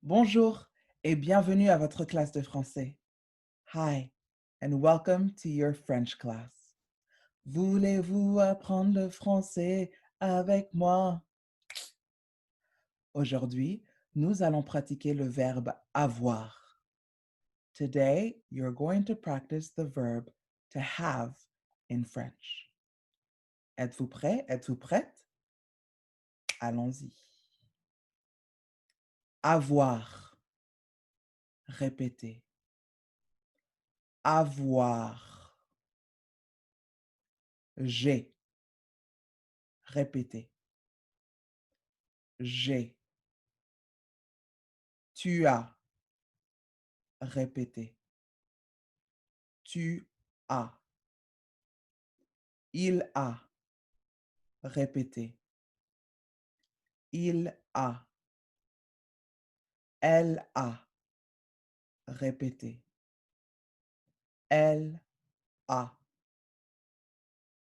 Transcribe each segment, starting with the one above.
Bonjour et bienvenue à votre classe de français. Hi and welcome to your French class. Voulez-vous apprendre le français avec moi? Aujourd'hui, nous allons pratiquer le verbe avoir. Today, you're going to practice the verb to have in French. Êtes-vous prêt? Êtes-vous prête? Allons-y. Avoir. Répétez. Avoir. J'ai. Répétez. J'ai. Tu as. Répétez. Tu as. Il a. Répétez. Il a. Elle a. Répétez. Elle a.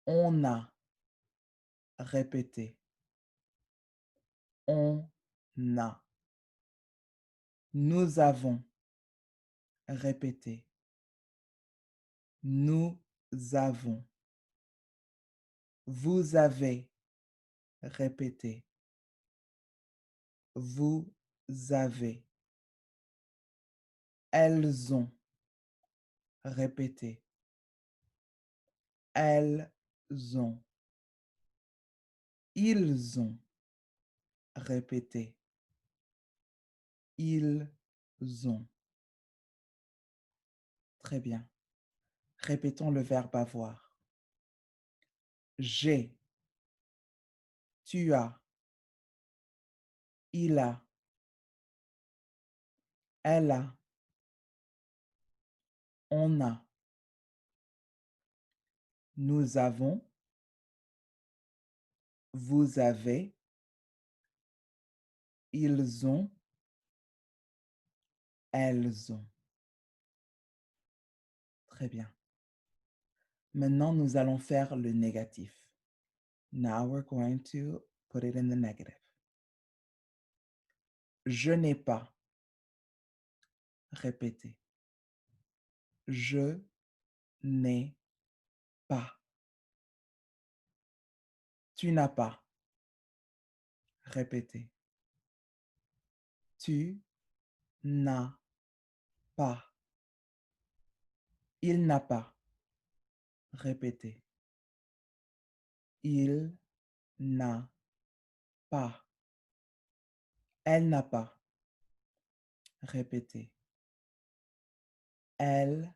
On a. Répétez. On a. Nous avons. Répétez. Nous avons. Vous avez. Répétez. Vous avez. Elles ont. Répétez. Elles ont. Ils ont. Répétez. Ils ont. Très bien. Répétons le verbe avoir. J'ai. Tu as. Il a. Elle a. On a. Nous avons. Vous avez. Ils ont. Elles ont. Très bien. Maintenant, nous allons faire le négatif. Now we're going to put it in the negative. Je n'ai pas. Répétez. Je n'ai pas. Tu n'as pas. Répétez. Tu n'as pas. Il n'a pas. Répétez. Il n'a pas. Elle n'a pas. Répétez. Elle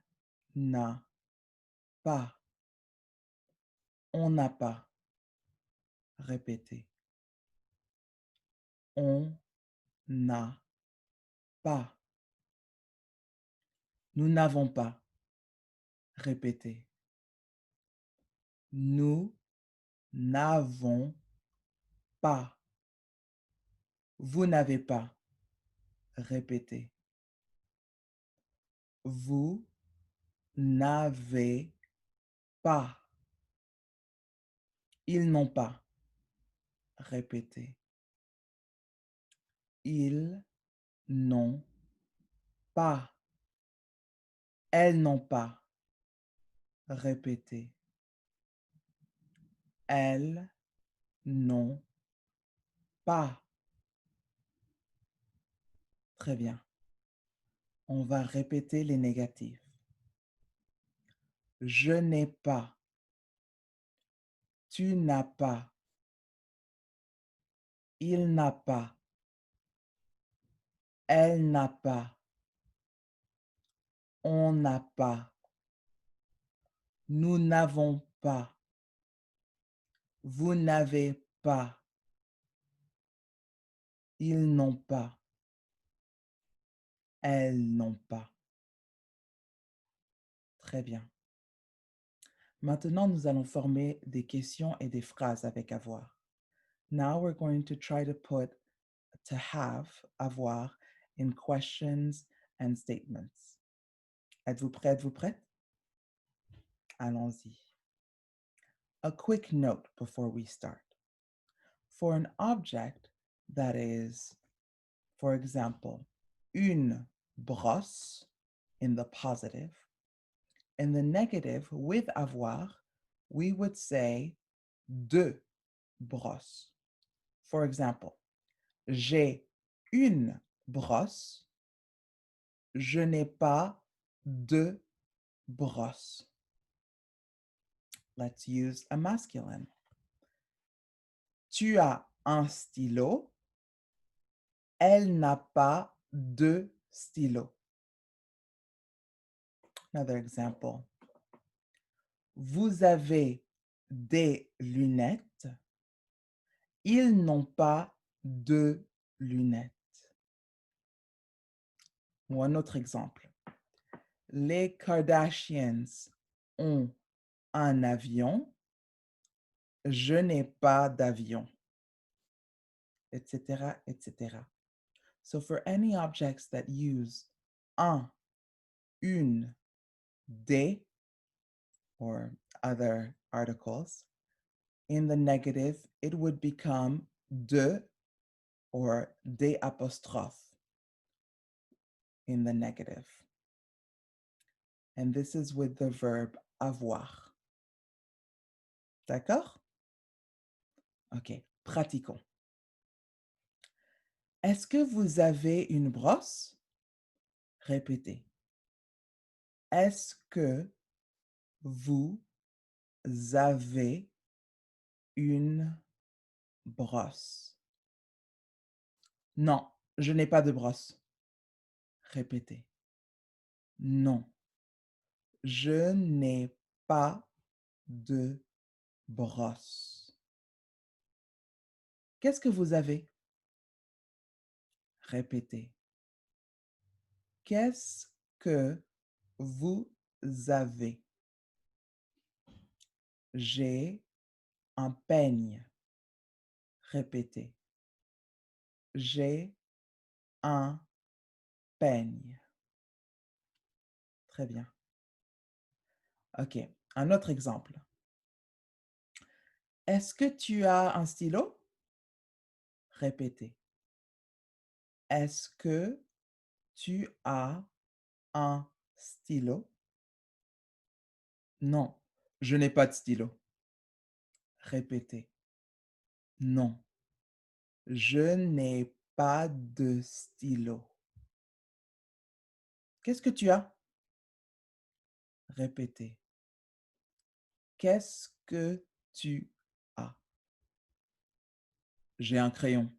n'a pas. On n'a pas. Répétez. On n'a pas. Nous n'avons pas. Répétez. Nous n'avons pas. Vous n'avez pas. Répétez. Vous n'avez pas. Ils n'ont pas. Répétez. Ils n'ont pas. Elles n'ont pas. Répétez. Elles n'ont pas. Très bien. On va répéter les négatifs. Je n'ai pas. Tu n'as pas. Il n'a pas. Elle n'a pas. On n'a pas. Nous n'avons pas. Vous n'avez pas. Ils n'ont pas. Elles n'ont pas. Très bien. Maintenant, nous allons former des questions et des phrases avec avoir. Now we're going to try to put to have, avoir, in questions and statements. Êtes-vous prêt? Êtes-vous prête? Allons-y. A quick note before we start. For an object that is, for example, une brosse in the positive. In the negative, with avoir, we would say deux brosses. For example, j'ai une brosse, je n'ai pas deux brosses. Let's use a masculine. Tu as un stylo, elle n'a pas deux stylos. Another example. Vous avez des lunettes, ils n'ont pas de lunettes. Ou un autre exemple. Les Kardashians ont un avion, je n'ai pas d'avion, etc., etc. So for any objects that use un, une, des, or other articles, in the negative, it would become de or des apostrophes in the negative. And this is with the verb avoir. D'accord? OK, pratiquons. Est-ce que vous avez une brosse? Répétez. Est-ce que vous avez une brosse? Non, je n'ai pas de brosse. Répétez. Non, je n'ai pas de brosse. Qu'est-ce que vous avez? Répétez. Qu'est-ce que vous avez? J'ai un peigne. Répétez. J'ai un peigne. Très bien. OK. Un autre exemple. Est-ce que tu as un stylo? Répétez. Est-ce que tu as un stylo? Non, je n'ai pas de stylo. Répétez. Non, je n'ai pas de stylo. Qu'est-ce que tu as? Répétez. Qu'est-ce que tu as? J'ai un crayon.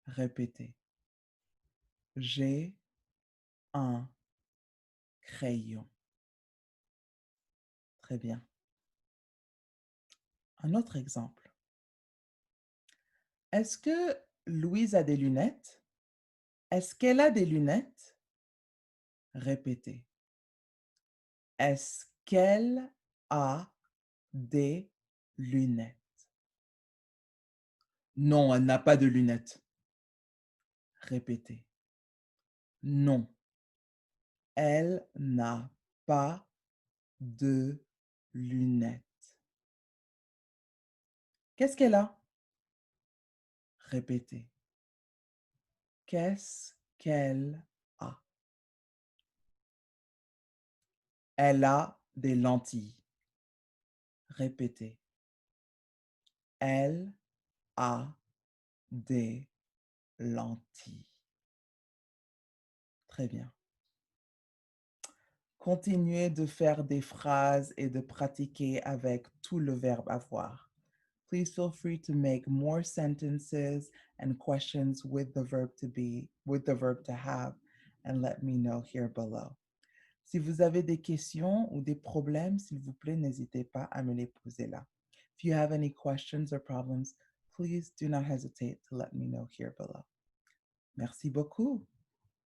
Répétez. J'ai un crayon. Très bien. Un autre exemple. Est-ce que Louise a des lunettes? Est-ce qu'elle a des lunettes? Répétez. Est-ce qu'elle a des lunettes? Non, elle n'a pas de lunettes. Répétez. Non, elle n'a pas de lunettes. Qu'est-ce qu'elle a? Répétez. Qu'est-ce qu'elle a? Elle a des lentilles. Répétez. Elle a des lentilles. Très bien. Continuez de faire des phrases et de pratiquer avec tout le verbe avoir. Please feel free to make more sentences and questions with the verb to be, with the verb to have, and let me know here below. Si vous avez des questions ou des problèmes, s'il vous plaît, n'hésitez pas à me les poser là. If you have any questions or problems, please do not hesitate to let me know here below. Merci beaucoup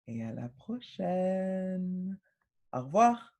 et à la prochaine. Au revoir.